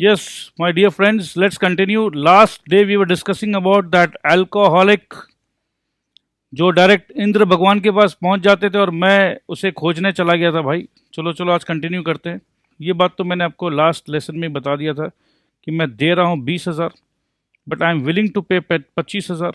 Yes, my dear friends, let's continue. Last day we were discussing about that alcoholic जो direct Indra भगवान के पास पहुंच जाते थे और मैं उसे खोजने चला गया था भाई। चलो चलो आज कंटिन्यू करते हैं। ये बात तो मैंने आपको लास्ट लेसन में बता दिया था कि मैं दे रहा हूँ 20,000, but I am willing to pay 25,000,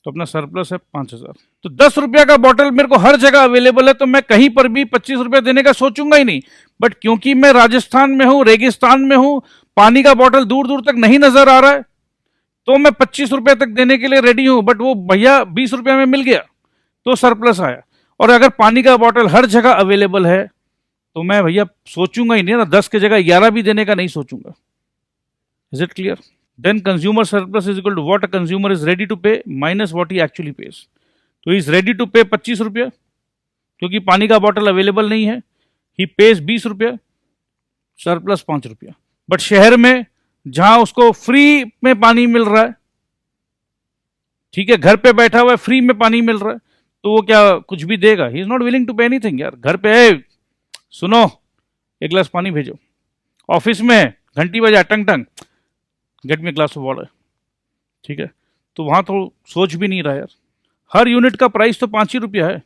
तो अपना सरप्लस है 5,000। तो 10 रुपया का बॉटल मेरे को हर जगह अवेलेबल है, तो मैं कहीं पर भी 25 रुपये देने का सोचूंगा ही नहीं। बट क्योंकि मैं राजस्थान में हूँ, रेगिस्तान में हूँ, पानी का बॉटल दूर दूर तक नहीं नजर आ रहा है, तो मैं 25 रुपये तक देने के लिए रेडी हूं। बट वो भैया 20 रुपये में मिल गया तो सरप्लस आया। और अगर पानी का बॉटल हर जगह अवेलेबल है तो मैं भैया सोचूंगा ही नहीं ना, 10 की जगह 11 भी देने का नहीं सोचूंगा। Is it clear? Then consumer surplus is equal to what a consumer is ready to pay minus what he actually pays. तो इज रेडी टू पे 25 रुपये क्योंकि पानी का बॉटल अवेलेबल नहीं है। ही पेज 20 रुपये, सरप्लस 5 रुपया। बट शहर में जहां उसको फ्री में पानी मिल रहा है, ठीक है, घर पे बैठा हुआ है, फ्री में पानी मिल रहा है, तो वो क्या कुछ भी देगा? He is not willing to pay anything. यार घर पे है, सुनो एक गिलास पानी भेजो। ऑफिस में घंटी बजा, टंग टंग, get me glass of water, ठीक है, तो वहां तो सोच भी नहीं रहा यार। हर यूनिट का प्राइस तो 5 ही रुपया है,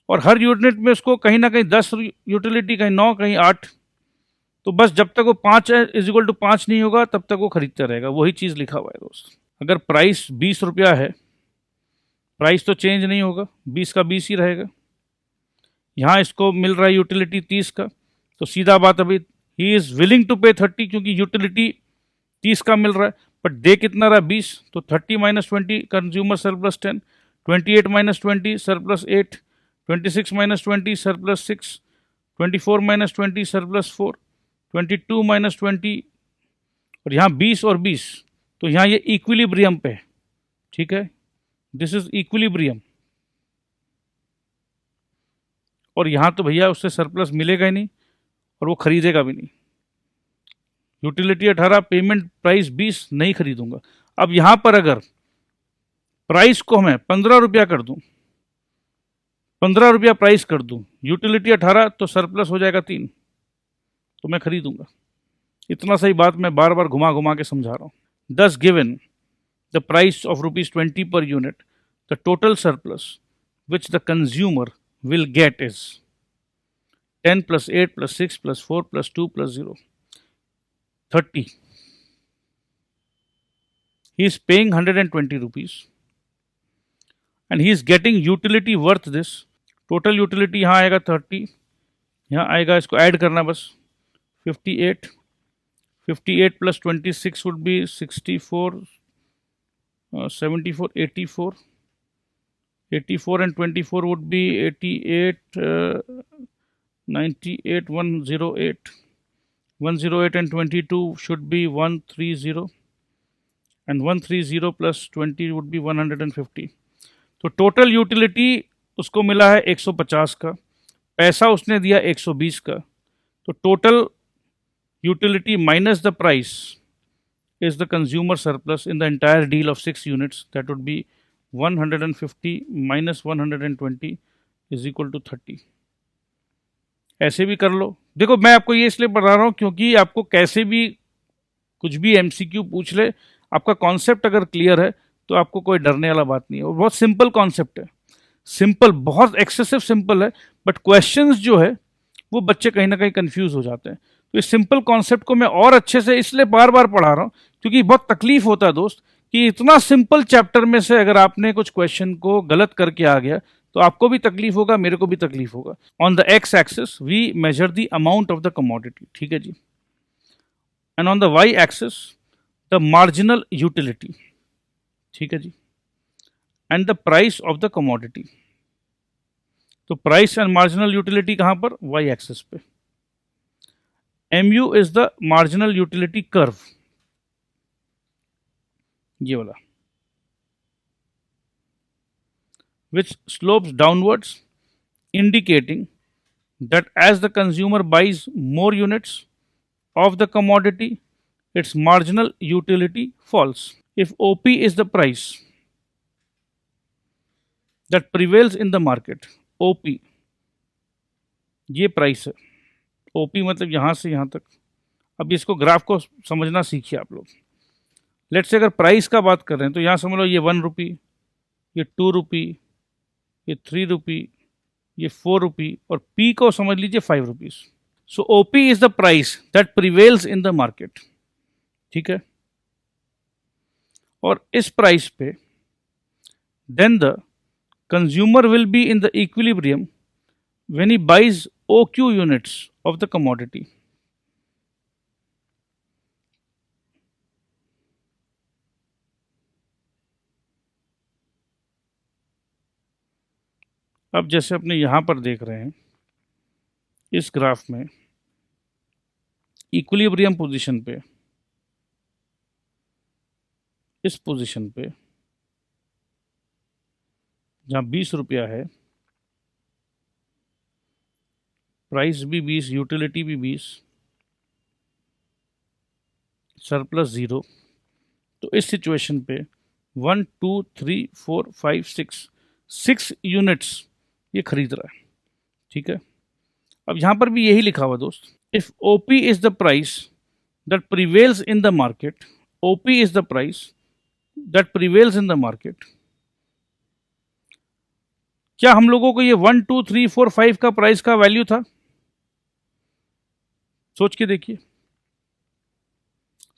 और हर यूनिट में उसको कहीं ना कहीं 10 यूटिलिटी, कहीं 9, कहीं 8, तो बस जब तक वो 5 इज इक्वल टू 5 नहीं होगा तब तक वो खरीदता रहेगा। वही चीज़ लिखा हुआ है दोस्त। अगर प्राइस 20 रुपया है, प्राइस तो चेंज नहीं होगा, 20 का 20 ही रहेगा। यहाँ इसको मिल रहा है यूटिलिटी 30 का, तो सीधा बात अभी ही इज़ विलिंग टू पे 30 क्योंकि यूटिलिटी 30 का मिल रहा है। बट दे कितना रहा? 20, तो 30 minus 20 consumer surplus 10, 28 minus 20 surplus 8, 26 minus 20 surplus 6, 24 minus 20 surplus 4, 22 minus 20, और यहाँ 20 और 20, तो यहाँ ये इक्विलिब्रियम पे है, ठीक है, दिस इज इक्विलिब्रियम। और यहाँ तो भैया उससे सरप्लस मिलेगा ही नहीं और वो खरीदेगा भी नहीं। यूटिलिटी 18, पेमेंट प्राइस 20, नहीं खरीदूंगा। अब यहाँ पर अगर प्राइस को मैं 15 रुपया कर दूं, 15 रुपया प्राइस कर दूं, यूटिलिटी 18, तो सरप्लस हो जाएगा 3, तो मैं खरीदूंगा। इतना सही बात मैं बार बार घुमा घुमा के समझा रहा हूँ। दस given the price of ₹20 per unit, the total surplus which the consumer will get is 10 plus 8 plus 6 plus 4 plus 2 plus 0, 30. He is paying 120 rupees and he is getting utility worth this. Total utility यहाँ आएगा 30, यहाँ आएगा, इसको add करना बस 58, 58 plus 26 would be 64, 74, 84, 84 and 24 would be 88, 98, 108, 108 and 22 should be 130, and 130 plus 20 would be 150. तो total utility उसको मिला है 150 का, पैसा उसने दिया 120 का, तो total utility minus the price is the consumer surplus in the entire deal of 6 units, that would be 150 minus 120 is equal to 30. ऐसे भी कर लो। देखो मैं आपको ये इसलिए बता रहा हूँ क्योंकि आपको कैसे भी कुछ भी एमसीक्यू पूछ ले, आपका कॉन्सेप्ट अगर क्लियर है तो आपको कोई डरने वाला बात नहीं है। और बहुत सिंपल कॉन्सेप्ट है, सिंपल, बहुत एक्सेसिव सिंपल है, बट क्वेश्चंस जो है वो बच्चे कहीं ना कहीं कंफ्यूज हो जाते हैं। तो इस सिंपल कॉन्सेप्ट को मैं और अच्छे से इसलिए बार बार पढ़ा रहा हूँ क्योंकि बहुत तकलीफ होता है दोस्त कि इतना सिंपल चैप्टर में से अगर आपने कुछ क्वेश्चन को गलत करके आ गया तो आपको भी तकलीफ होगा, मेरे को भी तकलीफ होगा। On the X axis we measure the amount of the commodity, ठीक है जी, and on the Y axis the marginal utility, ठीक है जी, and the price of the commodity. तो प्राइस एंड मार्जिनल यूटिलिटी कहां पर? वाई एक्सिस पे। MU is the marginal utility curve, ये वाला, which slopes downwards, indicating that as the consumer buys more units of the commodity, its marginal utility falls. If OP is the price that prevails in the market, OP ये price है, OP मतलब यहाँ से यहाँ तक। अब इसको graph को समझना सीखिए आप लोग। लेट्स से अगर प्राइस का बात कर रहे हैं तो यहाँ समझ लो ये 1 रुपी, ये 2 रुपी, ये 3 रुपी, ये 4 रुपी, और पी को समझ लीजिए 5 rupees. So OP is the price that prevails in the market, ठीक है। और इस प्राइस पे then the consumer will be in the equilibrium when he buys OQ units of the commodity. अब जैसे अपने यहां पर देख रहे हैं इस ग्राफ में इक्विलिब्रियम पोजीशन पे, इस पोजीशन पे जहां 20 रुपया है, प्राइस भी 20, यूटिलिटी भी 20, सरप्लस 0, तो इस सिचुएशन पे 1 2 3 4 5 6 यूनिट्स ये खरीद रहा है, ठीक है। अब यहां पर भी यही लिखा हुआ दोस्त, if OP is the price that prevails in the market, OP is the price that prevails in the market. क्या हम लोगों को ये 1 2 3 4 5 का प्राइस का वैल्यू था? सोच के देखिए,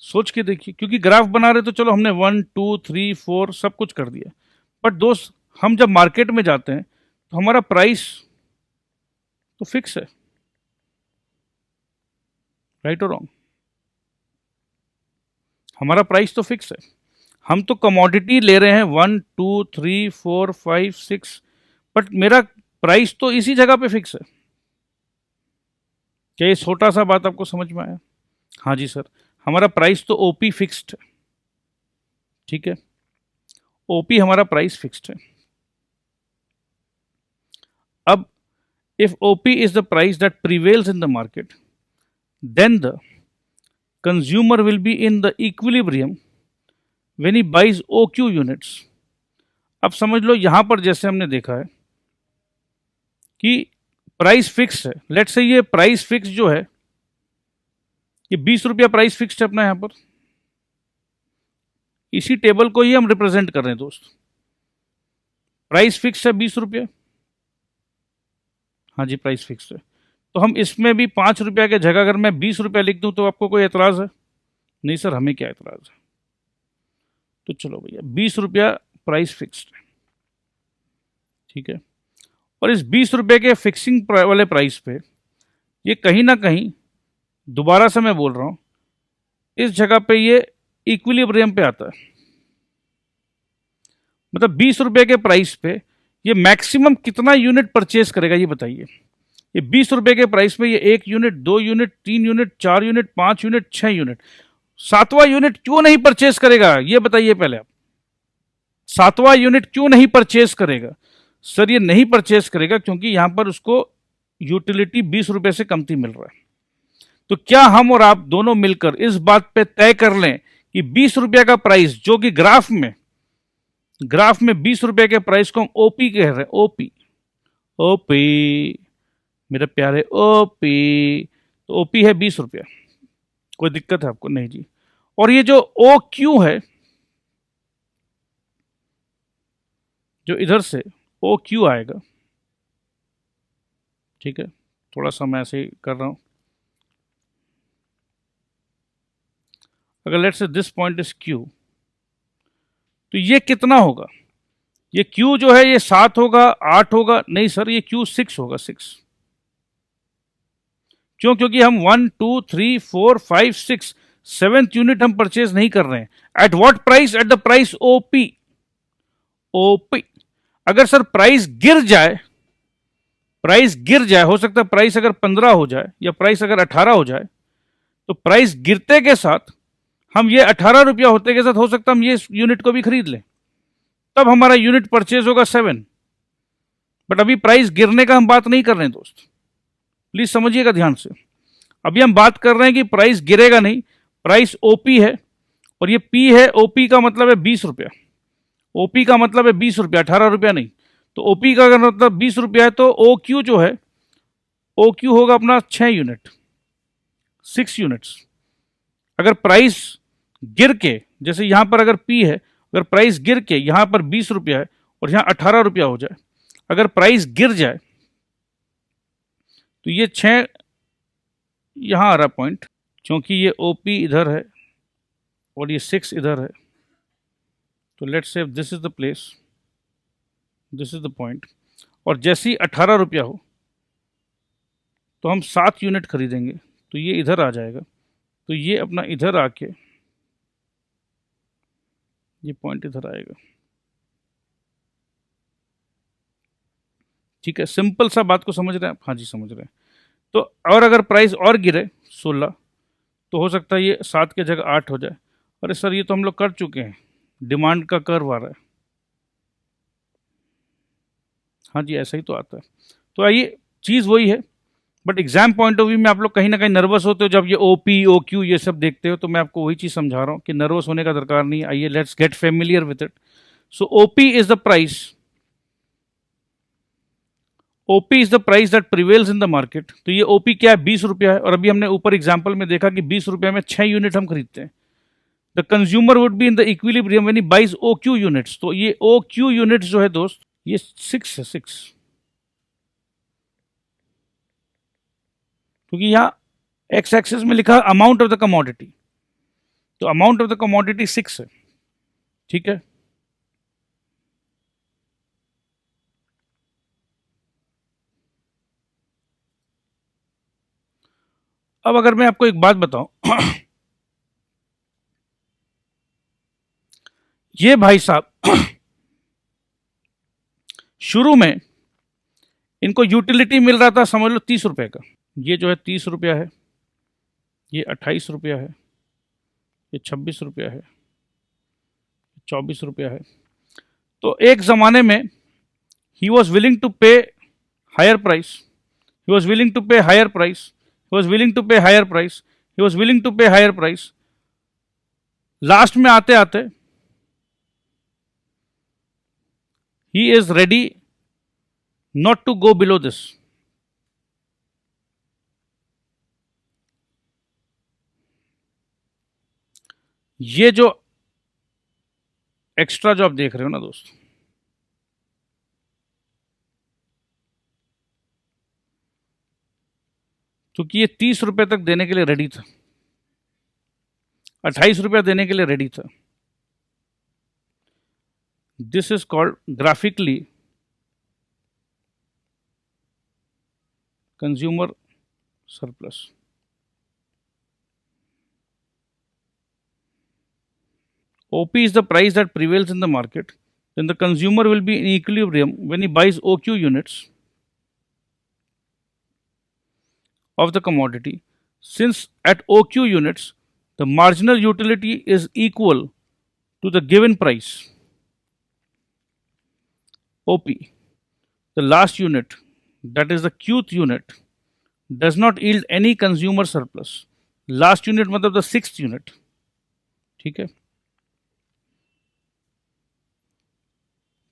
सोच के देखिए, क्योंकि ग्राफ बना रहे तो चलो हमने 1 2 3 4 सब कुछ कर दिया, बट दोस्त हम जब मार्केट में जाते हैं तो हमारा प्राइस तो फिक्स है, राइट और रॉन्ग? हमारा प्राइस तो फिक्स है। हम तो कमोडिटी ले रहे हैं 1 2 3 4 5 6, बट मेरा प्राइस तो इसी जगह पे फिक्स है। क्या ये छोटा सा बात आपको समझ में आया? हाँ जी सर, हमारा प्राइस तो ओपी फिक्स्ड है, ठीक है। ओपी हमारा प्राइस फिक्स्ड है। अब if OP is the price that prevails in the market, then the consumer will be in the equilibrium when he buys OQ units. अब समझ लो यहां पर जैसे हमने देखा है कि प्राइस फिक्स है, लेट्स से ये प्राइस फिक्स जो है ये 20 रुपया प्राइस फिक्स है अपना, यहां पर इसी टेबल को ही हम रिप्रेजेंट कर रहे हैं दोस्त। प्राइस फिक्स है 20 रुपया, हाँ जी प्राइस फिक्स है। तो हम इसमें भी 5 रुपया के जगह अगर मैं 20 रुपया लिख दूं तो आपको कोई एतराज है? नहीं सर, हमें क्या एतराज है। तो चलो भैया 20 रुपया प्राइस फिक्स्ड है, ठीक है। और इस 20 रुपये के फिक्सिंग वाले प्राइस पे ये कहीं ना कहीं, दोबारा से मैं बोल रहा हूं, इस जगह पे ये इक्विलिब्रियम पे आता है। मतलब 20 रुपये के प्राइस पे ये मैक्सिमम कितना यूनिट परचेज करेगा ये बताइए। ये 20 रुपये के प्राइस पे ये 1 unit, 2 unit, 3 unit, 4 unit, 5 unit, 6 unit, 7वां यूनिट क्यों नहीं परचेज करेगा ये बताइए पहले आप। 7वां यूनिट क्यों नहीं परचेज करेगा? सर ये नहीं परचेज करेगा क्योंकि यहां पर उसको यूटिलिटी 20 रुपए से कमती मिल रहा है। तो क्या हम और आप दोनों मिलकर इस बात पे तय कर लें कि 20 रुपये का प्राइस, जो कि ग्राफ में 20 रुपये के प्राइस को हम ओपी कह रहे हैं, ओपी, ओपी मेरे प्यारे ओपी, तो ओपी है 20 रुपया। कोई दिक्कत है आपको? नहीं जी। और ये जो ओ क्यू है, जो इधर से ओ क्यू आएगा, ठीक है, थोड़ा सा मैं ऐसे ही कर रहा हूं। अगर let's say this point is Q, तो ये कितना होगा? ये क्यू जो है ये 7 होगा, 8 होगा? नहीं सर, ये क्यू 6 होगा, 6। क्यों? क्योंकि हम 1 2 3 4 5 6 7th यूनिट हम परचेज नहीं कर रहे हैं। At what price? At the price OP, OP. अगर सर प्राइस गिर जाए, हो सकता है प्राइस अगर 15 हो जाए या प्राइस अगर 18 हो जाए, तो प्राइस गिरते के साथ हम ये 18 रुपया होते के साथ हो सकता है हम ये यूनिट को भी खरीद लें, तब हमारा यूनिट परचेज होगा 7। बट अभी प्राइस गिरने का हम बात नहीं कर रहे हैं दोस्त, प्लीज समझिएगा ध्यान से। अभी हम बात कर रहे हैं कि प्राइस गिरेगा नहीं, प्राइस ओपी है और ये पी है। ओपी का मतलब है 20 रुपया, ओपी का मतलब है 20 रुपया, 18 रुपया नहीं। तो ओपी का अगर मतलब 20 रुपया है तो ओ क्यू जो है, ओ क्यू होगा अपना 6 यूनिट, 6 यूनिट्स। अगर प्राइस गिर के, जैसे यहाँ पर अगर पी है, अगर प्राइस गिर के यहाँ पर 20 रुपया है और यहाँ 18 रुपया हो जाए, अगर प्राइस गिर जाए तो ये 6 यहाँ आ रहा पॉइंट, क्योंकि ये ओपी इधर है और ये 6 इधर है, तो let's say this is the place, this is the point. और जैसे ही 18 रुपया हो तो हम 7 यूनिट खरीदेंगे, तो ये इधर आ जाएगा, तो ये अपना इधर आके ये पॉइंट इधर आएगा। ठीक है, सिंपल सा बात को समझ रहे हैं आप? हाँ जी समझ रहे हैं। तो और अगर प्राइस और गिरे 16, तो हो सकता है ये 7 के जगह 8 हो जाए। अरे सर ये तो हम लोग कर चुके हैं, डिमांड का कर्व आ रहा है। हाँ जी ऐसा ही तो आता है। तो आइए, चीज़ वही है, but exam point of view में आप लोग कहीं ना कहीं नर्वस होते हो जब ये ओपी ओ क्यू ये सब देखते हो, तो मैं आपको वही चीज़ समझा रहा हूँ कि नर्वस होने का दरकार नहीं है। आइए let's get familiar with it. So OP is the price, OP is the price that prevails in the market. तो ये ओपी क्या है? 20 रुपया है, और अभी हमने ऊपर एग्जाम्पल में देखा कि 20 रुपये में 6 यूनिट हम खरीदते हैं। The consumer would be in the equilibrium when he buys O Q units. तो ये ओ क्यू यूनिट्स जो है दोस्त, ये 6 है, 6, क्योंकि यहाँ एक्स एक्सिस में लिखा अमाउंट ऑफ द कमोडिटी, तो अमाउंट ऑफ द कमोडिटी 6 है। ठीक है, अब अगर मैं आपको एक बात बताऊं ये भाई साहब शुरू में इनको यूटिलिटी मिल रहा था, समझ लो 30 रुपए का। ये जो है 30 रुपया है, ये 28 रुपया है, ये 26 रुपया है, 24 रुपया है। तो एक ज़माने में he was willing to pay higher price, he was willing to pay higher price, he was willing to pay higher price, he was willing to pay higher price. Last में आते आते he is ready not to go below this. ये जो extra जो आप देख रहे हो ना दोस्त, क्योंकि ये 30 रुपए तक देने के लिए रेडी था, 28 रुपया देने के लिए रेडी था। This is called graphically consumer surplus. OP is the price that prevails in the market. Then the consumer will be in equilibrium when he buys OQ units of the commodity. Since at OQ units, the marginal utility is equal to the given price. OP, the last unit, that is the Qth unit, does not yield any consumer surplus. Last unit मतलब the 6th unit. ठीक है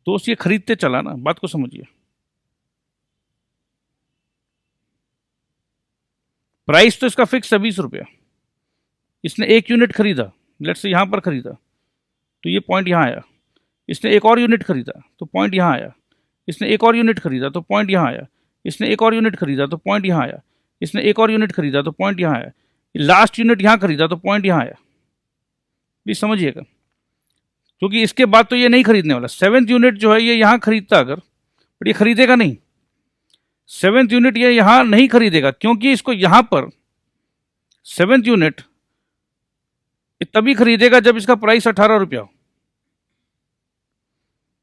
दोस्त, ये खरीदते चला ना, बात को समझिए। प्राइस तो इसका फिक्स है 20 रुपया। इसने एक यूनिट खरीदा, लेट्स से यहां पर खरीदा, तो ये पॉइंट यहां आया। इसने एक और यूनिट खरीदा तो पॉइंट यहां आया। इसने एक और यूनिट खरीदा तो पॉइंट यहां आया। इसने एक और यूनिट खरीदा तो पॉइंट यहां आया। इसने एक और यूनिट खरीदा तो पॉइंट यहां आया। लास्ट यूनिट यहां खरीदा तो पॉइंट यहां आया। प्लीज समझिएगा, क्योंकि इसके बाद तो ये नहीं खरीदने वाला। 7th यूनिट जो है ये यहां खरीदता अगर, बट ये खरीदेगा नहीं। 7th यूनिट ये यहां नहीं खरीदेगा, क्योंकि इसको यहां पर 7th यूनिट तभी खरीदेगा जब इसका प्राइस 18 रुपया हो।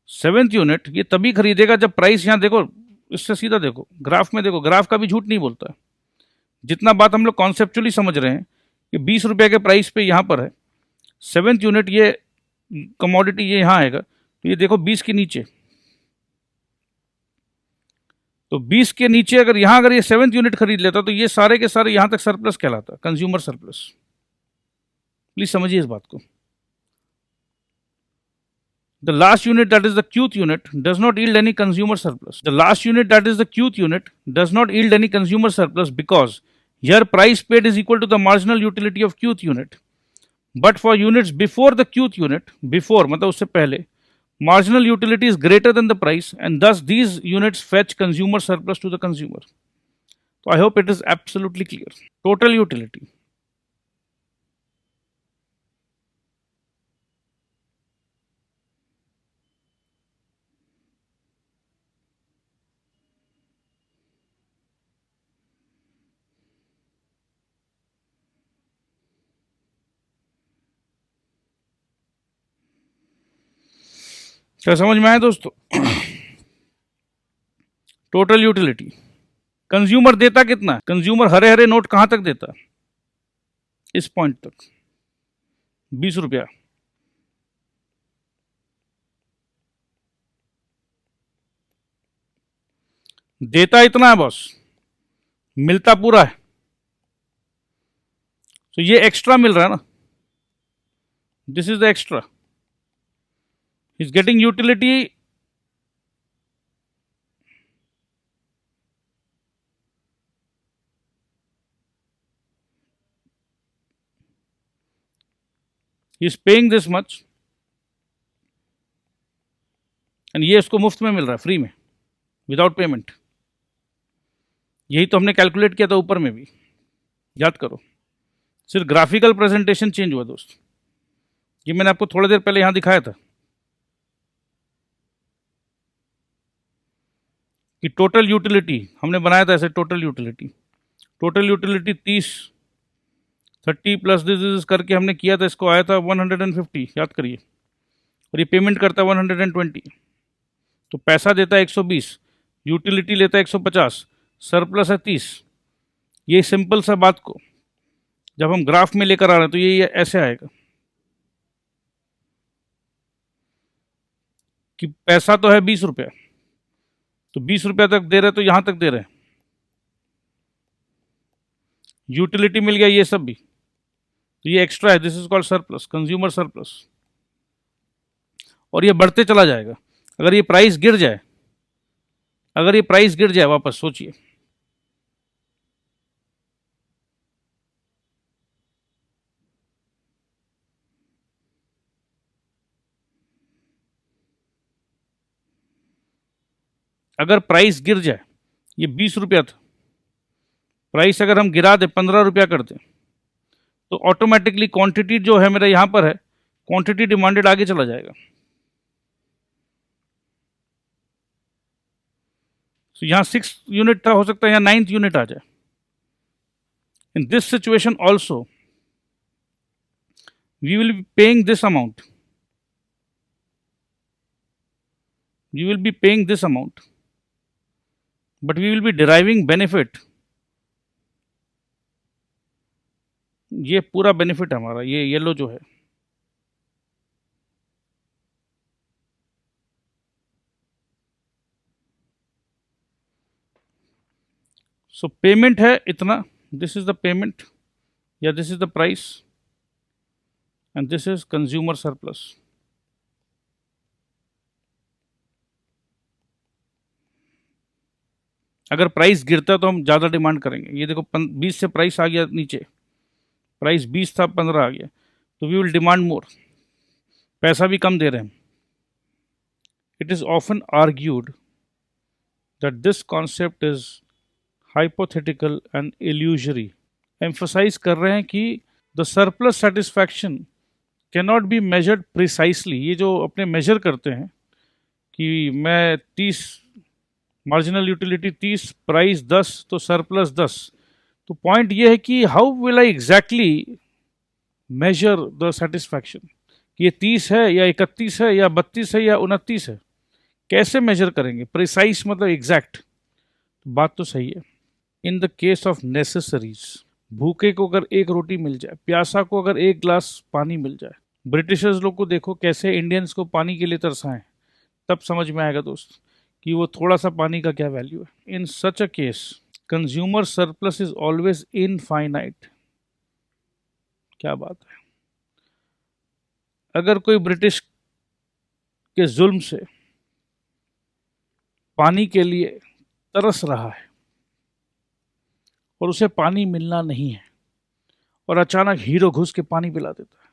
7th यूनिट ये तभी खरीदेगा जब प्राइस, यहां देखो, इससे सीधा देखो, ग्राफ में देखो, ग्राफ का भी झूठ नहीं बोलता। जितना बात हम लोग कॉन्सेप्चुअली समझ रहे हैं कि 20 रुपये के प्राइस पे यहां पर है, 7th यूनिट ये कमोडिटी ये यहां आएगा, तो ये देखो 20 के नीचे, तो 20 के नीचे अगर यहां अगर ये 7th यूनिट खरीद लेता तो ये सारे के सारे यहां तक सरप्लस कहलाता, कंज्यूमर सरप्लस। प्लीज समझिए इस बात को। The last unit, that is the Qth unit, does not yield any consumer surplus. The last unit, that is the Qth unit, does not yield any consumer surplus because Here price paid is equal to the marginal utility of qth unit. But for units before the qth unit, before मतलब उससे पहले, marginal utility is greater than the price, and thus these units fetch consumer surplus to the consumer. So I hope it is absolutely clear. Total utility. क्या समझ में आया दोस्तों? Total utility. Consumer देता कितना? कंज्यूमर हरे हरे नोट कहां तक देता? इस पॉइंट तक, 20 रुपया। देता इतना है बॉस, मिलता पूरा है। तो ये एक्स्ट्रा मिल रहा है ना, this is the extra, is getting utility. Is paying this much, and ये इसको मुफ्त में मिल रहा है, फ्री में, विदाउट पेमेंट। यही तो हमने कैलकुलेट किया था ऊपर में भी, याद करो। सिर्फ ग्राफिकल प्रेजेंटेशन चेंज हुआ दोस्त। ये मैंने आपको थोड़ी देर पहले यहां दिखाया था कि टोटल यूटिलिटी हमने बनाया था ऐसे। टोटल यूटिलिटी 30 प्लस दिस करके हमने किया था, इसको आया था 150, याद करिए। और ये पेमेंट करता है 120। तो पैसा देता है 120, यूटिलिटी लेता है 150, सरप्लस है 30। ये सिंपल सा बात को जब हम ग्राफ में लेकर आ रहे हैं तो ये ऐसे आएगा कि पैसा तो है 20 रुपया, तो 20 रुपया तक दे रहे, तो यहां तक दे रहे हैं। यूटिलिटी मिल गया, ये सब भी, तो ये एक्स्ट्रा है। This is called surplus, consumer surplus. और ये बढ़ते चला जाएगा। अगर ये प्राइस गिर जाए, वापस सोचिए, अगर प्राइस गिर जाए, ये 20 रुपया था, प्राइस अगर हम गिरा दे 15 रुपया कर दें, तो ऑटोमेटिकली क्वांटिटी जो है मेरा यहां पर है, क्वांटिटी डिमांडेड आगे चला जाएगा। तो यहां 6 यूनिट था, हो सकता है यहां 9th यूनिट आ जाए। In this situation also we will be paying this amount, but we will be deriving benefit। ये पूरा बेनिफिट है हमारा, ये येलो जो है। सो पेमेंट है इतना, दिस इज द पेमेंट या this is the price, and this is consumer surplus. अगर प्राइस गिरता है तो हम ज़्यादा डिमांड करेंगे। ये देखो 20 से प्राइस आ गया नीचे, प्राइस 20 था 15 आ गया, तो वी विल डिमांड मोर, पैसा भी कम दे रहे हैं। It is often argued that this concept is hypothetical and illusory. Emphasize कर रहे हैं कि the surplus satisfaction can not be measured precisely. ये जो अपने मेजर करते हैं कि मैं 30, मार्जिनल यूटिलिटी 30, प्राइस 10, तो सरप्लस 10। तो पॉइंट ये है कि how will I exactly measure the satisfaction, कि ये 30 है या 31 है या 32 है या 29 है, कैसे मेजर करेंगे? प्रिसाइस मतलब एग्जैक्ट। बात तो सही है। In the case of necessaries, भूखे को अगर एक रोटी मिल जाए, प्यासा को अगर एक ग्लास पानी मिल जाए, ब्रिटिशर्स लोग को देखो कैसे इंडियंस को पानी के लिए तरसाएं, तब समझ में आएगा दोस्त कि वो थोड़ा सा पानी का क्या वैल्यू है। In such a case consumer surplus is always infinite. क्या बात है। अगर कोई ब्रिटिश के जुल्म से पानी के लिए तरस रहा है और उसे पानी मिलना नहीं है और अचानक हीरो घुस के पानी पिला देता है,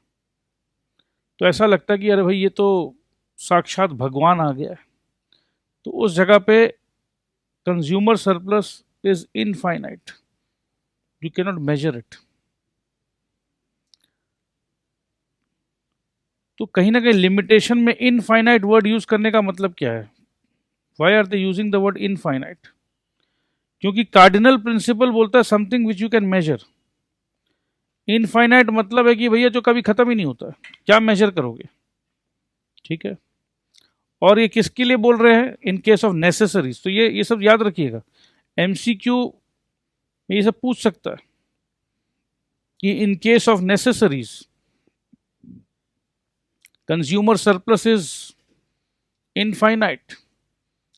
तो ऐसा लगता है कि अरे भाई ये तो साक्षात भगवान आ गया है। तो उस जगह पे consumer surplus is infinite, you can not measure it. तो कहीं ना कहीं लिमिटेशन में इनफाइनाइट वर्ड यूज करने का मतलब क्या है? Why are they using the word infinite? क्योंकि कार्डिनल प्रिंसिपल बोलता है something which you can measure. Infinite मतलब है कि भैया जो कभी खत्म ही नहीं होता, क्या मेजर करोगे? ठीक है। और ये किसके लिए बोल रहे हैं? In case of necessaries. तो ये सब याद रखिएगा, एमसीक्यू में ये सब पूछ सकता है कि in case of necessaries consumer surplus is infinite,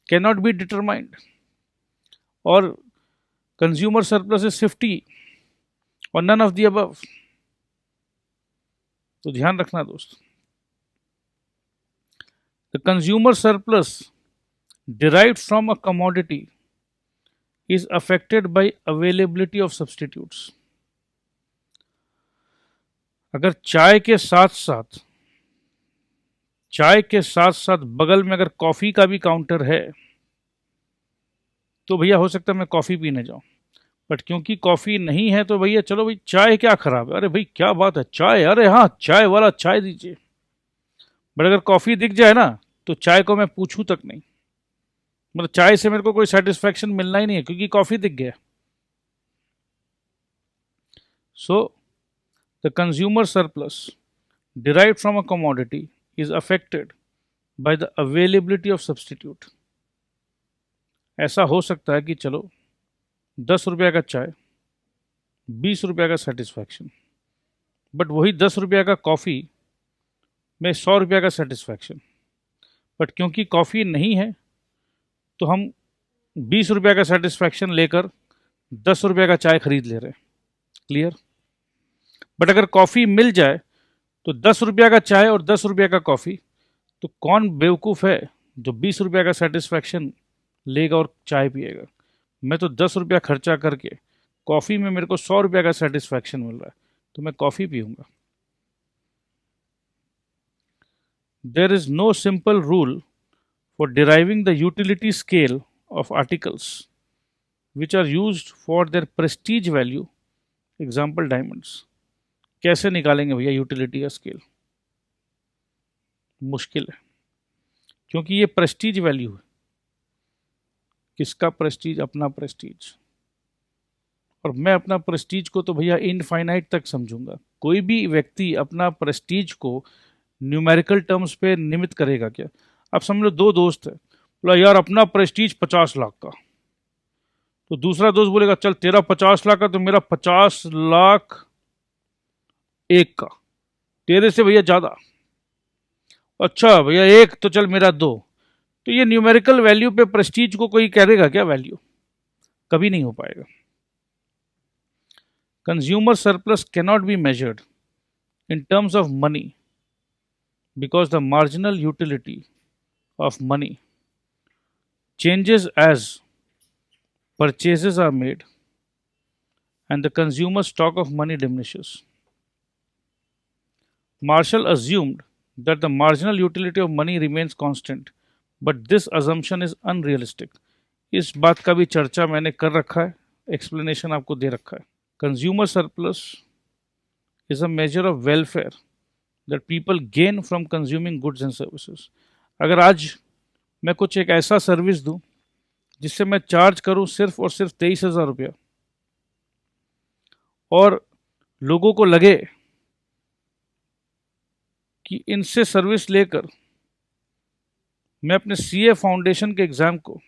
can not be determined, और कंज्यूमर सरप्लस इज 50 और नन ऑफ द अबव। तो ध्यान रखना दोस्त, the consumer surplus derived from a commodity is affected by availability of substitutes। अगर चाय के साथ साथ बगल में अगर कॉफी का भी काउंटर है तो भैया हो सकता है मैं कॉफी पीने जाऊं, बट क्योंकि कॉफी नहीं है तो भैया चलो भाई चाय क्या खराब है, अरे भाई क्या बात है चाय, अरे हाँ चाय वाला चाय दीजिए। बट अगर कॉफी दिख जाए ना तो चाय को मैं पूछूं तक नहीं, मतलब चाय से मेरे को कोई सेटिस्फैक्शन मिलना ही नहीं है क्योंकि कॉफी दिख गया। So the consumer surplus derived from a commodity is affected by the availability of substitute। ऐसा हो सकता है कि चलो 10 रुपया का चाय, 20 रुपया का सेटिस्फैक्शन, बट वही 10 रुपया का कॉफ़ी में 100 रुपया का सेटिस्फैक्शन। बट क्योंकि कॉफ़ी नहीं है तो हम 20 रुपया का सेटिस्फैक्शन लेकर 10 रुपया का चाय खरीद ले रहे हैं। क्लियर? बट अगर कॉफ़ी मिल जाए तो 10 रुपया का चाय और 10 रुपया का कॉफ़ी, तो कौन बेवकूफ़ है जो 20 रुपया का सेटिस्फैक्शन लेगा और चाय पिएगा? मैं तो 10 रुपया खर्चा करके कॉफ़ी में मेरे को 100 रुपया का सेटिस्फैक्शन मिल रहा है तो मैं कॉफ़ी पीऊँगा। There is no simple rule for deriving the utility scale of articles which are used for their prestige value, example diamonds। कैसे निकालेंगे भैया यूटिलिटी का स्केल? मुश्किल है, क्योंकि ये प्रेस्टीज वैल्यू है। किसका प्रेस्टीज? अपना प्रेस्टीज। और मैं अपना प्रेस्टीज को तो भैया इनफाइनाइट तक समझूंगा। कोई भी व्यक्ति अपना प्रेस्टीज को न्यूमेरिकल टर्म्स पे निमित करेगा क्या? अब समझ लो दो दोस्त है, बोला यार अपना प्रेस्टीज 50 लाख का, तो दूसरा दोस्त बोलेगा चल तेरा 50 लाख का तो मेरा 50 लाख एक का, तेरे से भैया ज्यादा, अच्छा भैया एक तो चल मेरा दो। तो ये न्यूमेरिकल वैल्यू पे प्रेस्टीज को कोई करेगा क्या वैल्यू? कभी नहीं हो पाएगा। Consumer surplus cannot be measured in terms of money because the marginal utility of money changes as purchases are made and the consumer stock of money diminishes। Marshall assumed that the marginal utility of money remains constant, but this assumption is unrealistic। इस बात का भी चर्चा मैंने कर रखा है, explanation आपको दे रखा है। Consumer surplus is a measure of welfare that people gain from consuming goods and services। अगर आज मैं कुछ एक ऐसा सर्विस दूं जिससे मैं चार्ज करूं सिर्फ और सिर्फ 23,000 रुपया, और लोगों को लगे कि इनसे सर्विस लेकर मैं अपने सीए फाउंडेशन के एग्ज़ाम को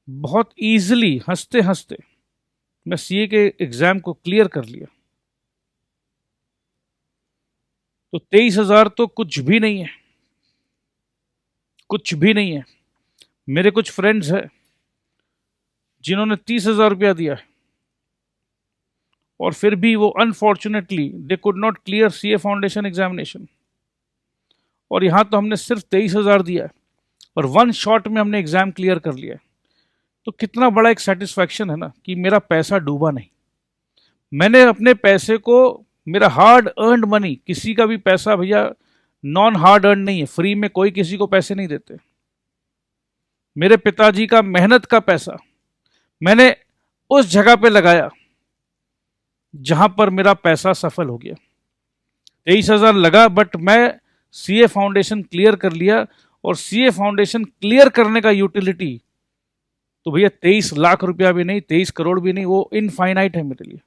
बहुत ईजिली हंसते हंसते मैं सीए के एग्ज़ाम को क्लियर कर लिया, तो 23,000 तो कुछ भी नहीं है, कुछ भी नहीं है। मेरे कुछ फ्रेंड्स हैं जिन्होंने 30,000 रुपया दिया है और फिर भी वो unfortunately they could not clear CA foundation examination. और यहाँ तो हमने सिर्फ 23,000 दिया है और वन शॉट में हमने एग्जाम क्लियर कर लिया है। तो कितना बड़ा एक सेटिस्फैक्शन है ना कि मेरा पैसा डूबा नहीं। मैंने अपने पैसे को, मेरा हार्ड अर्नड मनी, किसी का भी पैसा भैया नॉन हार्ड अर्न नहीं है, फ्री में कोई किसी को पैसे नहीं देते। मेरे पिताजी का मेहनत का पैसा मैंने उस जगह पे लगाया जहां पर मेरा पैसा सफल हो गया। 23,000 लगा, बट मैं सीए फाउंडेशन क्लियर कर लिया। और सीए फाउंडेशन क्लियर करने का यूटिलिटी तो भैया 23 लाख रुपया भी नहीं, 23 करोड़ भी नहीं, वो इनफाइनाइट है मेरे लिए।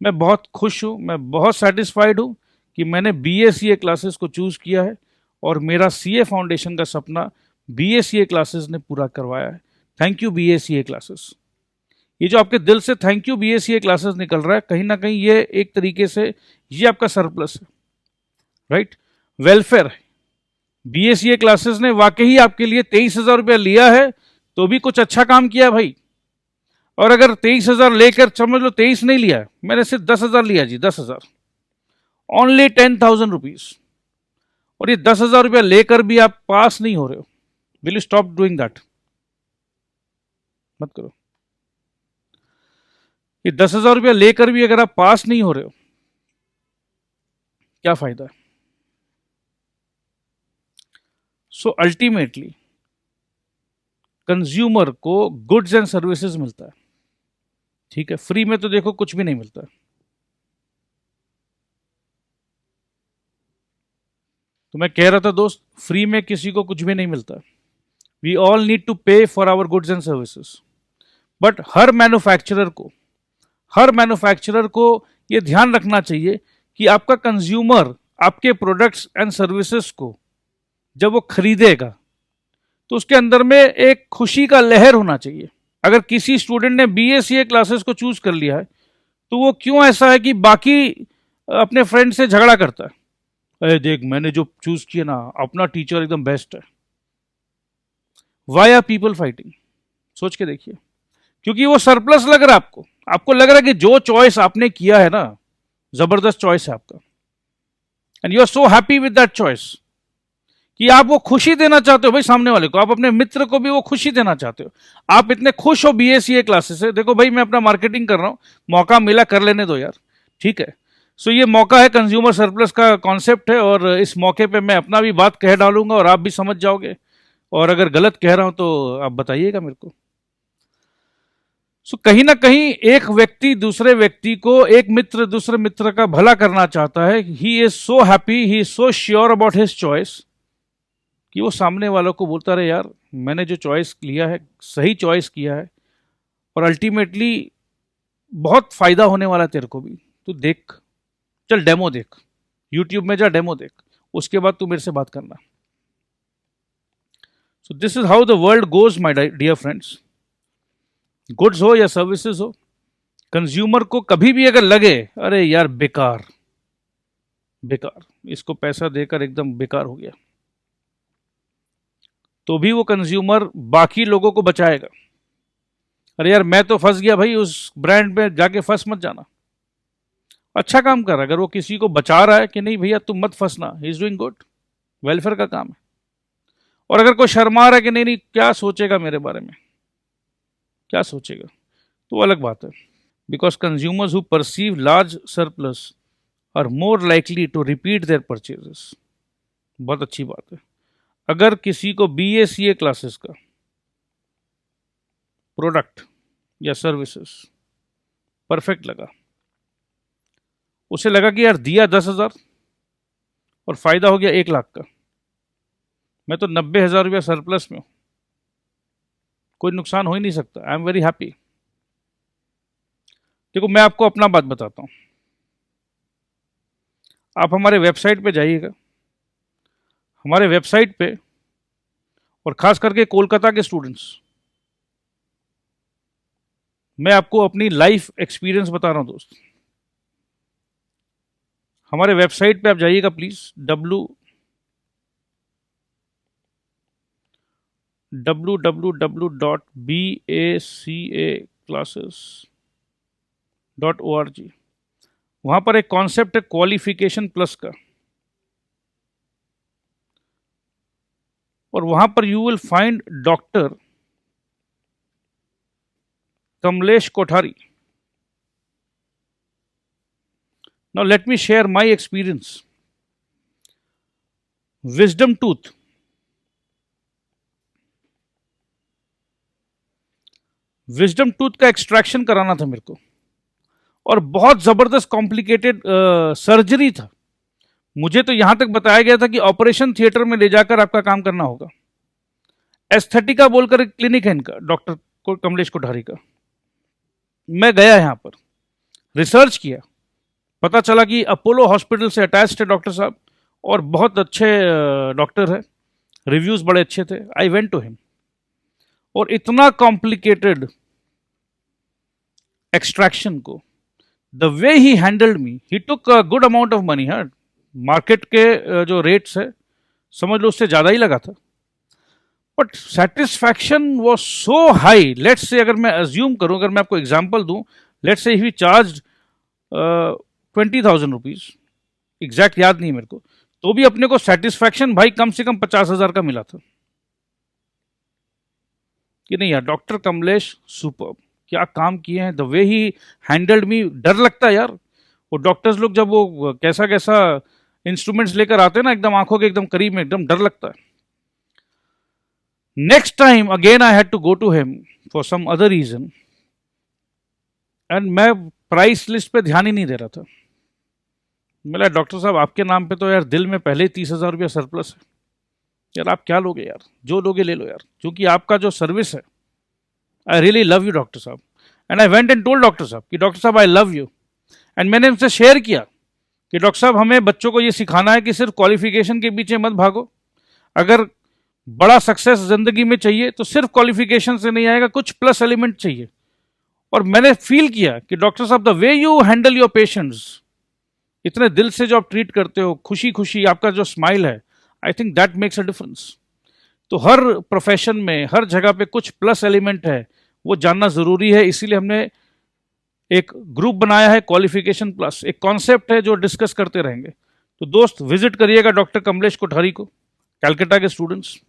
मैं बहुत खुश हूं, मैं बहुत सेटिस्फाइड हूं कि मैंने बीए सीए क्लासेस को चूज किया है और मेरा सीए फाउंडेशन का सपना बीए सीए क्लासेस ने पूरा करवाया है। Thank you BA CA classes. ये जो आपके दिल से thank you BA CA classes निकल रहा है, कहीं ना कहीं ये एक तरीके से ये आपका सरप्लस है, राइट, वेलफेयर है। बीएसीए क्लासेस ने वाकई आपके लिए 23,000 रुपया लिया है तो भी कुछ अच्छा काम किया भाई। और अगर 23,000 लेकर, समझ लो 23 नहीं लिया, मैंने सिर्फ 10,000 लिया जी, 10,000, ओनली 10,000 रुपीज। और ये 10,000 रुपया लेकर भी आप पास नहीं हो रहे हो, will you stop doing that? मत करो। ये 10,000 रुपया लेकर भी अगर आप पास नहीं हो रहे हो, क्या फायदा है? सो अल्टीमेटली कंज्यूमर को गुड्स एंड सर्विसेज मिलता है, ठीक है, फ्री में तो देखो कुछ भी नहीं मिलता। तो मैं कह रहा था दोस्त, फ्री में किसी को कुछ भी नहीं मिलता। We all need to pay for our goods and services. But हर मैन्युफैक्चरर को यह ध्यान रखना चाहिए कि आपका कंज्यूमर आपके प्रोडक्ट्स एंड सर्विसेज को जब वो खरीदेगा तो उसके अंदर में एक खुशी का लहर होना चाहिए। अगर किसी स्टूडेंट ने बीएसीए क्लासेस को चूज कर लिया है तो वो क्यों ऐसा है कि बाकी अपने फ्रेंड से झगड़ा करता है, अरे देख मैंने जो चूज किया ना, अपना टीचर एकदम बेस्ट है। Why are people fighting? सोच के देखिए। क्योंकि वो सरप्लस लग रहा है आपको, आपको लग रहा है कि जो चॉइस आपने किया है ना, जबरदस्त चॉइस है आपका, and you are so happy with that choice कि आप वो खुशी देना चाहते हो भाई सामने वाले को, आप अपने मित्र को भी वो खुशी देना चाहते हो। आप इतने खुश हो बीएसीए क्लासेस से, देखो भाई मैं अपना मार्केटिंग कर रहा हूं, मौका मिला कर लेने दो यार, ठीक है। सो ये मौका है, कंज्यूमर सरप्लस का कॉन्सेप्ट है, और इस मौके पे मैं अपना भी बात कह डालूंगा और आप भी समझ जाओगे, और अगर गलत कह रहा हूं तो आप बताइएगा मेरे को। सो कहीं ना कहीं एक व्यक्ति दूसरे व्यक्ति को, एक मित्र दूसरे मित्र का भला करना चाहता है। He is so happy, he is so sure about his choice कि वो सामने वालों को बोलता रहे यार मैंने जो चॉइस लिया है सही चॉइस किया है, और अल्टीमेटली बहुत फायदा होने वाला है तेरे को भी। तू देख, चल डेमो देख, यूट्यूब में जा डेमो देख, उसके बाद तू मेरे से बात करना। So this is how the world goes my dear friends. Goods हो या सर्विसेज हो, कंज्यूमर को कभी भी अगर लगे अरे यार बेकार बेकार, इसको पैसा देकर एकदम बेकार हो गया, तो भी वो कंज्यूमर बाकी लोगों को बचाएगा। अरे यार मैं तो फंस गया भाई, उस ब्रांड में जाके फंस मत जाना। अच्छा काम कर रहा है, अगर वो किसी को बचा रहा है कि नहीं भैया तुम मत फंसना, he is doing good, welfare का काम है। और अगर कोई शर्मा रहा है कि नहीं नहीं क्या सोचेगा मेरे बारे में, क्या सोचेगा, तो वो अलग बात है। Because consumers who perceive large surplus are more likely to repeat their purchases. बहुत अच्छी बात है। अगर किसी को बीएसीए क्लासेस का प्रोडक्ट या सर्विसेज परफेक्ट लगा, उसे लगा कि यार दिया 10,000 और फायदा हो गया 1 लाख का, मैं तो 90,000 रुपया सरप्लस में हूं, कोई नुकसान हो ही नहीं सकता, आई एम वेरी हैप्पी। देखो मैं आपको अपना बात बताता हूं, आप हमारे वेबसाइट पे जाइएगा, हमारे वेबसाइट पे, और खास करके कोलकाता के स्टूडेंट्स, मैं आपको अपनी लाइफ एक्सपीरियंस बता रहा हूं दोस्त। हमारे वेबसाइट पे आप जाइएगा प्लीज, www.bacaclasses.org। वहां पर एक कॉन्सेप्ट है क्वालिफिकेशन प्लस का, और वहां पर you will find doctor Kamlesh Kothari. Now let me share my experience. Wisdom tooth. Wisdom tooth का एक्सट्रैक्शन कराना था मेरे को, और बहुत जबरदस्त कॉम्प्लिकेटेड सर्जरी था। मुझे तो यहां तक बताया गया था कि ऑपरेशन थिएटर में ले जाकर आपका काम करना होगा। एस्थेटिका बोलकर एक क्लिनिक है इनका, डॉक्टर कमलेश कोठारी का। मैं गया यहां पर, रिसर्च किया, पता चला कि अपोलो हॉस्पिटल से अटैच्ड है डॉक्टर साहब, और बहुत अच्छे डॉक्टर है, रिव्यूज बड़े अच्छे थे। आई वेंट टू हिम, और इतना कॉम्प्लिकेटेड एक्सट्रैक्शन को, the way he handled me, he took a good amount of money. हाँ, मार्केट के जो रेट्स है समझ लो उससे ज़्यादा ही लगा था, but satisfaction was so high. Let's say अगर मैं अज्यूम करूं, अगर मैं आपको एग्जाम्पल दूं, let's say he charge 20,000 rupees, exact याद नहीं मेरे को, तो भी अपने को सेटिस्फैक्शन भाई कम से कम 50,000 का मिला था कि नहीं यार। डॉक्टर कमलेश सुपर, क्या काम किए हैं, द वे ही हैंडल्ड मी। डर लगता है यार, वो डॉक्टर्स लोग जब वो कैसा कैसा इंस्ट्रूमेंट्स लेकर आते हैं ना, एकदम आंखों के एकदम करीब में, एकदम डर लगता है। Next time again I had to go to him for some other reason, and मैं प्राइस लिस्ट पे ध्यान ही नहीं दे रहा था। बोला डॉक्टर साहब आपके नाम पे तो यार दिल में पहले ही 30,000 रुपया सरप्लस है यार, आप क्या लोगे यार, जो लोगे ले लो यार, क्योंकि आपका जो सर्विस है, I really love you doctor साहब। And I went and told doctor साहब कि डॉक्टर साहब आई लव यू। एंड मैंने उनसे शेयर किया कि डॉक्टर साहब हमें बच्चों को ये सिखाना है कि सिर्फ क्वालिफिकेशन के पीछे मत भागो, अगर बड़ा सक्सेस जिंदगी में चाहिए तो सिर्फ क्वालिफिकेशन से नहीं आएगा, कुछ प्लस एलिमेंट चाहिए। और मैंने फील किया कि डॉक्टर साहब the way you handle your patients, इतने दिल से जो आप ट्रीट करते हो, खुशी खुशी आपका जो स्माइल है, I think that makes a difference. तो हर प्रोफेशन में, हर जगह पे कुछ प्लस एलिमेंट है, वो जानना जरूरी है। इसीलिए हमने एक ग्रुप बनाया है, क्वालिफिकेशन प्लस, एक कॉन्सेप्ट है जो डिस्कस करते रहेंगे। तो दोस्त विजिट करिएगा डॉक्टर कमलेश कोठारी को, कैलकाटा के स्टूडेंट्स।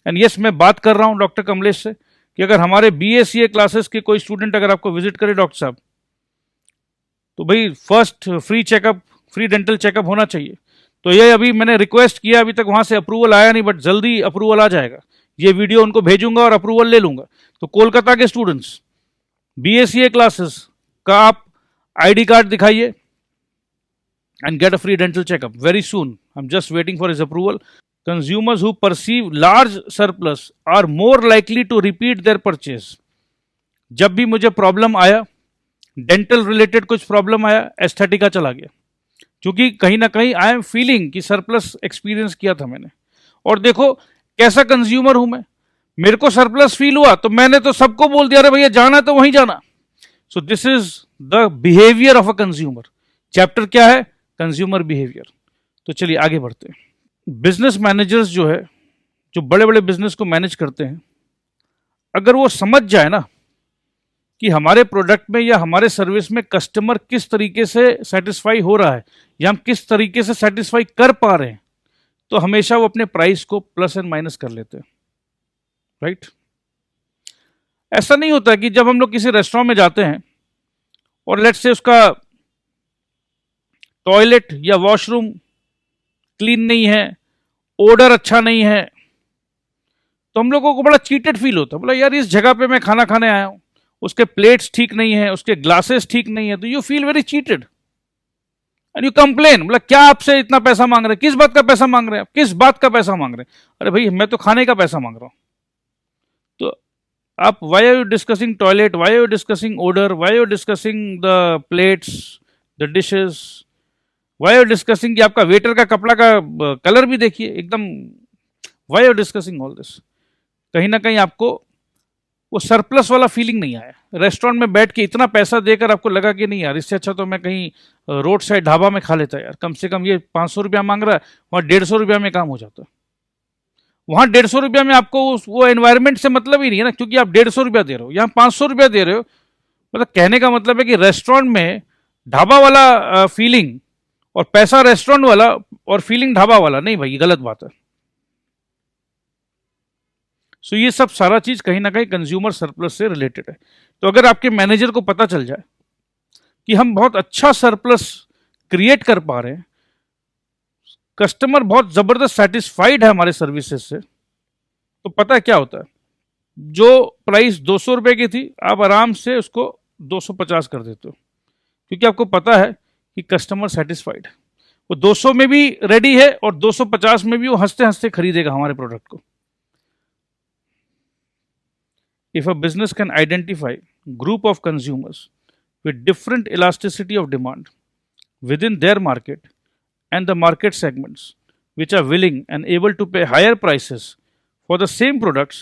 एंड यस, मैं बात कर रहा हूं डॉक्टर कमलेश से कि अगर हमारे BACA क्लासेस के कोई स्टूडेंट अगर आपको विजिट करे डॉक्टर साहब, तो भाई first free checkup, free dental checkup होना चाहिए। तो ये अभी मैंने रिक्वेस्ट किया, अभी तक वहां से अप्रूवल आया नहीं, बट जल्दी अप्रूवल आ जाएगा। ये वीडियो उनको भेजूंगा और अप्रूवल ले लूंगा। तो कोलकाता के स्टूडेंट्स BACA क्लासेस का आप ID कार्ड दिखाइए and get a free dental checkup very soon. I'm just waiting for his approval. Consumers who perceive large surplus are more likely to repeat their purchase. जब भी मुझे problem आया, dental related कुछ problem आया, एस्थेटिका चला गया, क्योंकि कहीं ना कहीं आई एम फीलिंग कि सरप्लस एक्सपीरियंस किया था मैंने। और देखो कैसा कंज्यूमर हूं मैं, मेरे को सरप्लस फील हुआ तो मैंने तो सबको बोल दिया, अरे भैया जाना तो वहीं जाना। सो this is the behaviour of a consumer. Chapter क्या है? Consumer behaviour. तो चलिए आगे बढ़ते हैं। बिजनेस मैनेजर्स जो है, जो बड़े बड़े बिजनेस को मैनेज करते हैं, अगर वो समझ जाए ना कि हमारे प्रोडक्ट में या हमारे सर्विस में कस्टमर किस तरीके से सेटिस्फाई हो रहा है या हम किस तरीके से सेटिस्फाई कर पा रहे हैं, तो हमेशा वो अपने प्राइस को प्लस एंड माइनस कर लेते हैं, राइट? ऐसा नहीं होता कि जब हम लोग किसी रेस्टोरेंट में जाते हैं और लेट्स से उसका टॉयलेट या वॉशरूम क्लीन नहीं है, ओडर अच्छा नहीं है, तो हम लोगों को बड़ा चीटेड फील होता है। बोला यार इस जगह पे मैं खाना खाने आया हूं, उसके प्लेट्स ठीक नहीं है, उसके ग्लासेस ठीक नहीं है, तो you feel very cheated and you complain. बोला क्या आपसे इतना पैसा मांग रहे हैं, किस बात का पैसा मांग रहे हैं, किस बात का पैसा मांग रहे हैं? अरे भाई मैं तो खाने का पैसा मांग रहा हूं। तो आप why are you discussing toilet, why are you discussing odour, why are you discussing the plates, the dishes, why are discussing कि आपका वेटर का कपड़ा का कलर भी देखिए एकदम, why are discussing all this? कहीं ना कहीं आपको वो सरप्लस वाला फीलिंग नहीं आया। रेस्टोरेंट में बैठ के इतना पैसा देकर आपको लगा कि नहीं यार, इससे अच्छा तो मैं कहीं रोड साइड ढाबा में खा लेता यार, कम से कम ये 500 रुपया मांग रहा है, वहाँ 150 रुपया में काम हो जाता। वहाँ 150 रुपया में आपको वो एनवायरमेंट से मतलब ही नहीं है ना, क्योंकि आप 150 रुपया दे रहे हो, यहाँ 500 रुपया दे रहे हो। मतलब कहने का मतलब है कि रेस्टोरेंट में ढाबा वाला फीलिंग और पैसा रेस्टोरेंट वाला और फीलिंग ढाबा वाला, नहीं भाई गलत बात है। सो ये सब सारा चीज कहीं ना कहीं कंज्यूमर सरप्लस से रिलेटेड है। तो अगर आपके मैनेजर को पता चल जाए कि हम बहुत अच्छा सरप्लस क्रिएट कर पा रहे हैं, कस्टमर बहुत जबरदस्त सेटिस्फाइड है हमारे सर्विसेज से, तो पता है क्या होता है, जो प्राइस 200 रुपए की थी आप आराम से उसको 250 कर देते हो, क्योंकि आपको पता है कि कस्टमर सेटिस्फाइड है। वो 200 में भी रेडी है और 250 में भी वो हंसते हंसते खरीदेगा हमारे प्रोडक्ट को। If a business can identify group of consumers with different elasticity of demand within their market and the market segments which are willing and able to pay higher prices for the same products,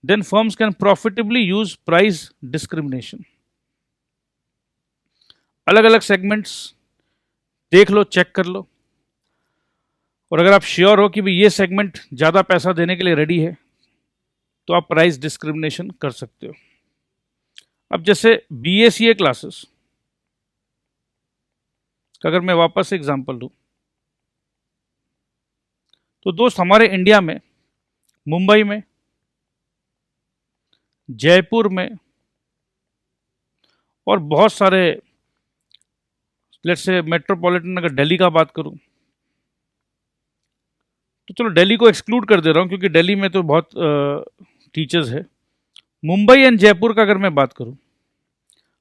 then firms can profitably use price discrimination. अलग अलग segments देख लो, check कर लो, और अगर आप sure हो कि भाई ये सेगमेंट ज़्यादा पैसा देने के लिए रेडी है, तो आप प्राइस डिस्क्रिमिनेशन कर सकते हो। अब जैसे BACA क्लासेस का अगर मैं वापस से एग्जांपल लूं, तो दोस्त हमारे इंडिया में मुंबई में, जयपुर में और बहुत सारे, लेट्स से मेट्रोपॉलिटन, अगर दिल्ली का बात करूं तो चलो दिल्ली को एक्सक्लूड कर दे रहा हूं क्योंकि दिल्ली में तो बहुत टीचर्स है। मुंबई एंड जयपुर का अगर मैं बात करूं,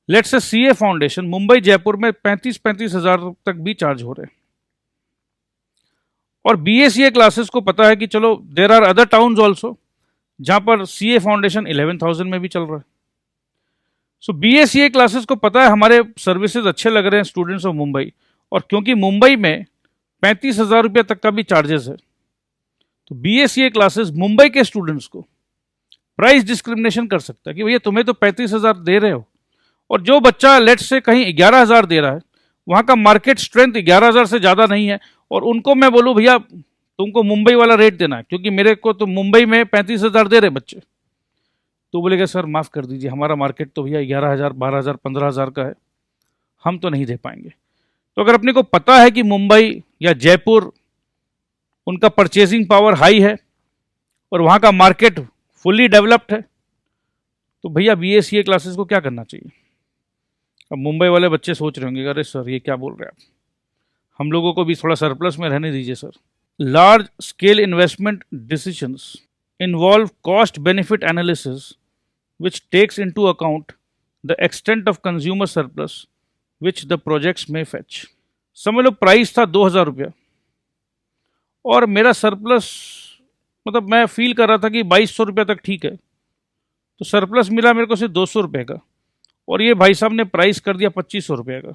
let's say CA foundation Mumbai Jaipur में 35-35 हज़ार तक भी चार्ज हो रहे हैं, और BACA क्लासेस को पता है कि चलो there are other towns also जहां पर CA फाउंडेशन 11,000 में भी चल रहा है। सो BACA क्लासेस को पता है हमारे सर्विसेज अच्छे लग रहे हैं स्टूडेंट्स ऑफ मुंबई, और क्योंकि मुंबई में 35,000 रुपये तक का भी चार्जेस है, तो BACA क्लासेस मुंबई के स्टूडेंट्स को प्राइस डिस्क्रिमिनेशन कर सकता है कि भैया तुम्हें तो 35,000 दे रहे हो, और जो बच्चा लेट्स से कहीं 11,000 दे रहा है, वहां का मार्केट स्ट्रेंथ 11,000 से ज़्यादा नहीं है, और उनको मैं बोलूँ भैया तुमको मुंबई वाला रेट देना है क्योंकि मेरे को तो मुंबई में 35,000 दे रहे बच्चे, तो बोलेगा सर माफ़ कर दीजिए, हमारा मार्केट तो भैया 11,000, 12,000, 15,000 का है, हम तो नहीं दे पाएंगे। तो अगर अपने को पता है कि मुंबई या जयपुर उनका परचेजिंग पावर हाई है और वहाँ का मार्केट फुल्ली डेवलप्ड है, तो भैया BACA क्लासेस को क्या करना चाहिए। अब मुंबई वाले बच्चे सोच रहे होंगे, अरे सर ये क्या बोल रहे हैं आप, हम लोगों को भी थोड़ा सरप्लस में रहने दीजिए sir. Large scale investment decisions involve cost benefit analysis which takes into account the extent of consumer surplus which the projects may fetch. समझ लो प्राइस था 2,000 रुपया और मेरा सरप्लस, मतलब मैं फील कर रहा था कि 2,200 रुपये तक ठीक है, तो सरप्लस मिला मेरे को सिर्फ 200 रुपये का, और ये भाई साहब ने प्राइस कर दिया 2,500 रुपये का।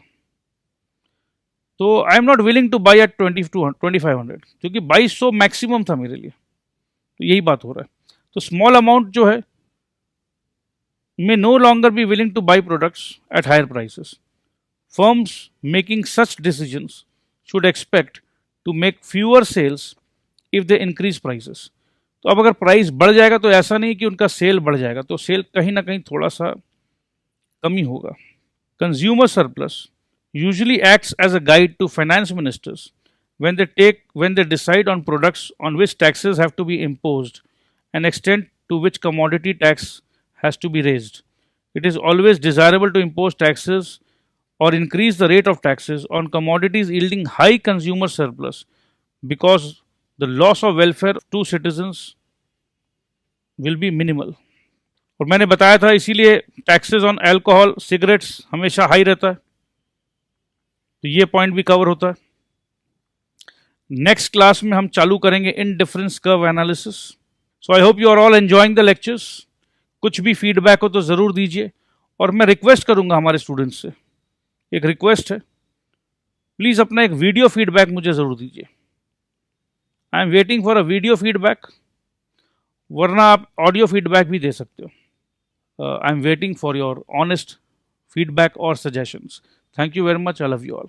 तो I am not willing to buy at 2,500 क्योंकि 2,200 मैक्सिमम था मेरे लिए। तो यही बात हो रहा है। तो स्मॉल अमाउंट जो है may no longer be willing to buy products at higher prices. Firms making such decisions should expect to make fewer sales if they increase prices. तो अब अगर प्राइस बढ़ जाएगा तो ऐसा नहीं कि उनका सेल बढ़ जाएगा, तो सेल कहीं ना कहीं थोड़ा सा कमी होगा। Consumer surplus usually acts as a guide to finance ministers when they decide on products on which taxes have to be imposed and extent to which commodity tax has to be raised. It is always desirable to impose taxes or increase the rate of taxes on commodities yielding high consumer surplus because the loss of welfare to citizens will be minimal. और मैंने बताया था इसीलिए taxes on alcohol cigarettes हमेशा high रहता है, तो ये पॉइंट भी कवर होता है। नेक्स्ट क्लास में हम चालू करेंगे indifference curve analysis. So I hope you are all enjoying the lectures. कुछ भी फीडबैक हो तो ज़रूर दीजिए, और मैं रिक्वेस्ट करूंगा हमारे स्टूडेंट्स से, एक रिक्वेस्ट है, प्लीज़ अपना एक वीडियो फीडबैक मुझे ज़रूर दीजिए। I am waiting for a video feedback, वरना आप ऑडियो फीडबैक भी दे सकते हो। I am waiting for your honest feedback और suggestions. Thank you very much, I love you all.